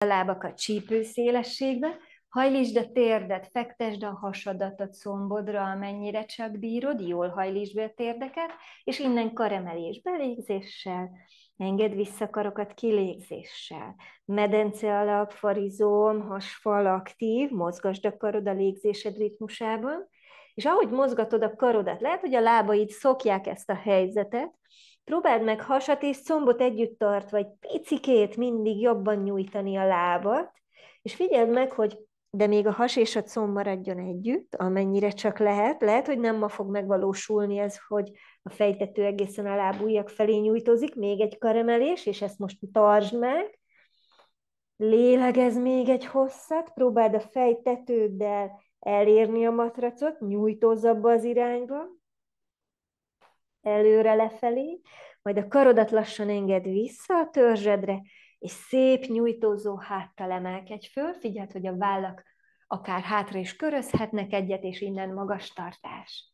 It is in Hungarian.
a lábakat csípőszélességbe, hajlítsd a térdet, fektesd a hasadat a combodra, amennyire csak bírod, jól hajlítsd be a térdeket, és innen karemelés belégzéssel, engedd vissza karokat kilégzéssel. Medence alak, farizóm, hasfal aktív, mozgasd a karod a légzésed ritmusában, és ahogy mozgatod a karodat, lehet, hogy a lábaid szokják ezt a helyzetet, próbáld meg hasat és combot együtt tartva egy picikét mindig jobban nyújtani a lábat, és figyeld meg, hogy de még a has és a comb maradjon együtt, amennyire csak lehet. Lehet, hogy nem ma fog megvalósulni ez, hogy a fejtető egészen a lábujjak felé nyújtózik, még egy karemelés, és ezt most tartsd meg. Lélegezz még egy hosszat, próbáld a fejtetőddel elérni a matracot, nyújtózz abba az irányba, előre lefelé, majd a karodat lassan engedd vissza a törzsedre, és szép nyújtózó háttal emelkedj föl, figyeld, hogy a vállak akár hátra is körözhetnek egyet, és innen magas tartás.